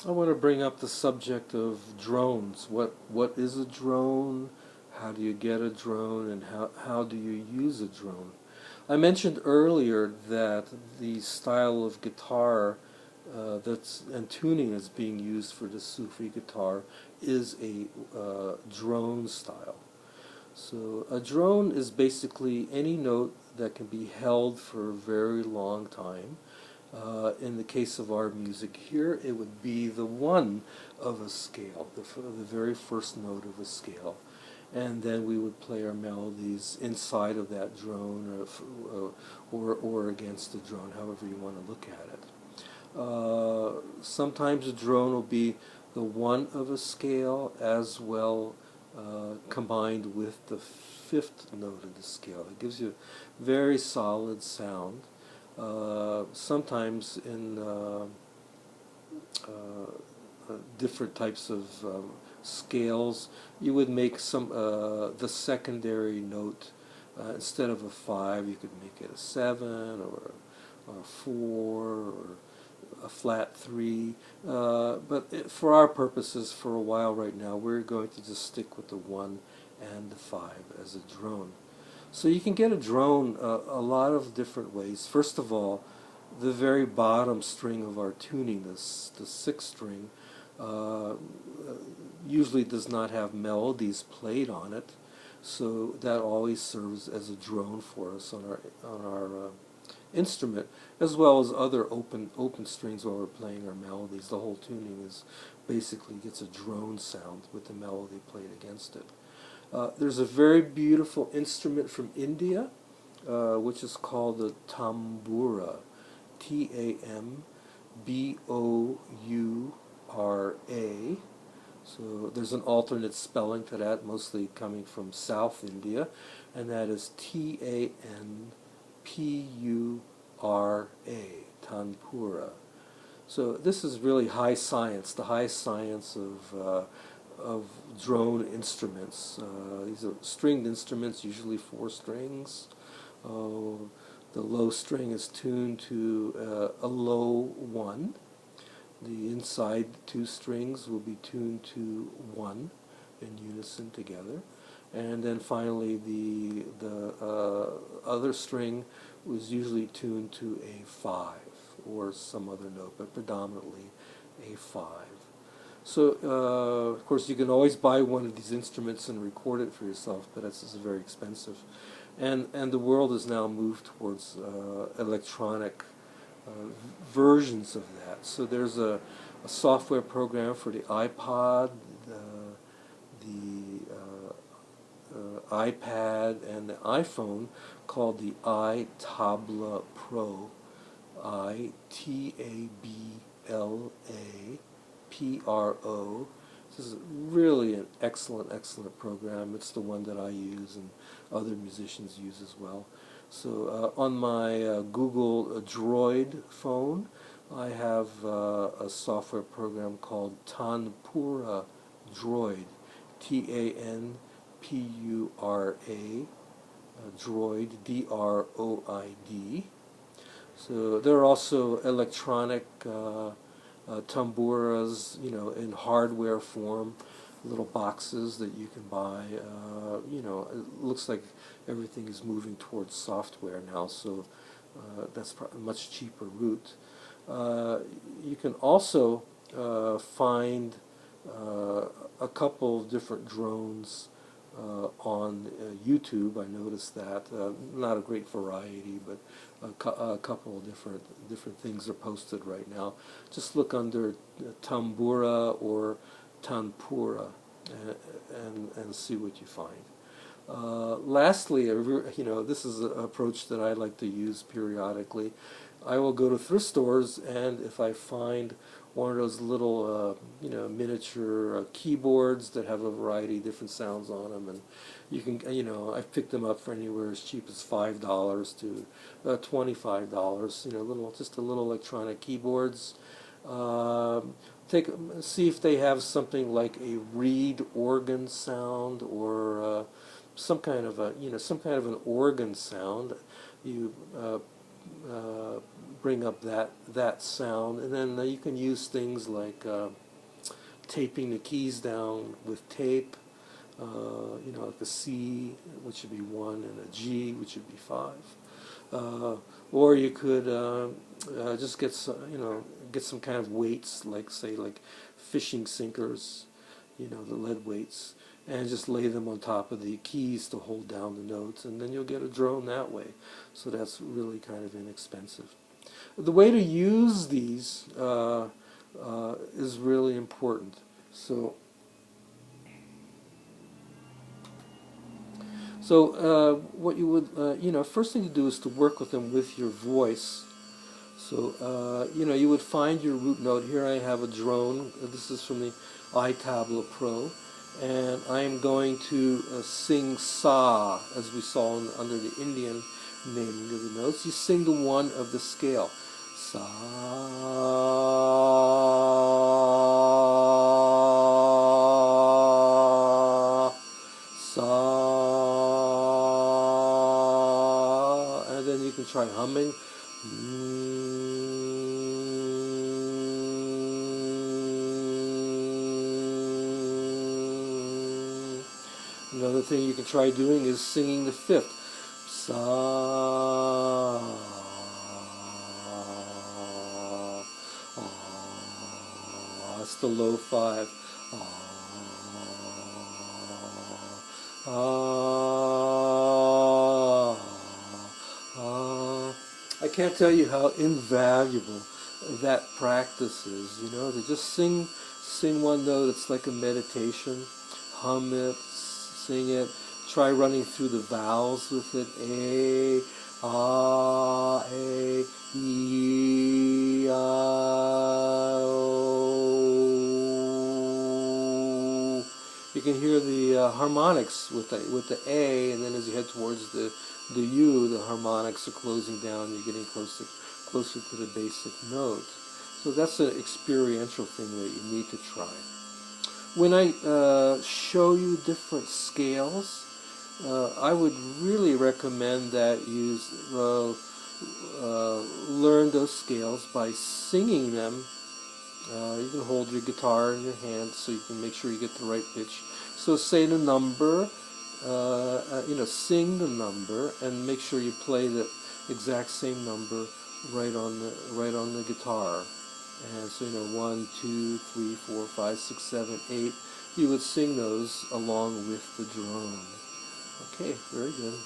I want to bring up the subject of drones. What is a drone? How do you get a drone, and how do you use a drone? I mentioned earlier that the style of guitar that's and tuning is being used for the Sufi guitar is a drone style. So a drone is basically any note that can be held for a very long time. In the case of our music here, it would be the one of a scale, the very first note of a scale. And then we would play our melodies inside of that drone or against the drone, however you want to look at it. Sometimes a drone will be the one of a scale as well combined with the fifth note of the scale. It gives you a very solid sound. Sometimes in different types of scales, you would make the secondary note instead of a 5, you could make it a 7 or a 4 or a flat 3. For our purposes, for a while right now, we're going to just stick with the 1 and the 5 as a drone. So you can get a drone a lot of different ways. First of all, the very bottom string of our tuning, the sixth string, uh, usually does not have melodies played on it, so that always serves as a drone for us on our instrument, as well as other open strings while we're playing our melodies. The whole tuning is basically gets a drone sound with the melody played against it. There's a very beautiful instrument from India, which is called the tambura, Tamboura. So there's an alternate spelling to that, mostly coming from South India, and that is Tanpura, Tanpura. So this is really high science, the high science of drone instruments. These are stringed instruments, usually 4 strings. The low string is tuned to a low 1. The inside 2 strings will be tuned to 1 in unison together. And then finally the other string was usually tuned to a 5 or some other note, but predominantly a 5. So, of course, you can always buy one of these instruments and record it for yourself, but it's very expensive. And the world has now moved towards electronic uh, versions of that. So there's a software program for the iPod, the iPad, and the iPhone called the iTabla Pro, ITABLAPRO. This is really an excellent program. It's the one that I use and other musicians use as well. So on my Google Droid phone, I have a software program called Tanpura Droid, Tanpura, Droid, Droid. So there are also electronic tamburas, in hardware form, little boxes that you can buy. It looks like everything is moving towards software now, so that's a much cheaper route. You can also find a couple of different drones on YouTube. I noticed that not a great variety, but a couple of different things are posted right now. Just look under Tambura or Tanpura and see what you find. Lastly, this is an approach that I like to use periodically. I will go to thrift stores, and if I find one of those little, miniature keyboards that have a variety of different sounds on them, and you can, I've picked them up for anywhere as cheap as $5 to $25. Just a little electronic keyboards. See if they have something like a reed organ sound or some kind of an organ sound. You bring up that sound. And then you can use things like taping the keys down with tape. Like a C, which would be 1, and a G, which would be 5. Or you could just get some kind of weights, like say like fishing sinkers, the lead weights, and just lay them on top of the keys to hold down the notes, and then you'll get a drone that way. So that's really kind of inexpensive. The way to use these is really important. So what you would, first thing to do is to work with them with your voice. So, you would find your root note. Here I have a drone. This is from the iTablet Pro. And I am going to sing Sa, as we saw under the Indian naming of the notes. You sing the 1 of the scale. Sa. Sa. And then you can try humming. Another thing you can try doing is singing the 5th. Sa. That's the low 5. I can't tell you how invaluable that practice is, to just sing one note. It's like a meditation. Hum it, sing it, try running through the vowels with it. A, ah, a, e, I, o. You can hear the harmonics with the A, and then as you head towards the U, the harmonics are closing down. You're getting closer to the basic note. So that's an experiential thing that you need to try. When I show you different scales, I would really recommend that you learn those scales by singing them. You can hold your guitar in your hand so you can make sure you get the right pitch. So say the number, sing the number, and make sure you play the exact same number right on the guitar. And so 1, 2, 3, 4, 5, 6, 7, 8. You would sing those along with the drone. Okay, very good.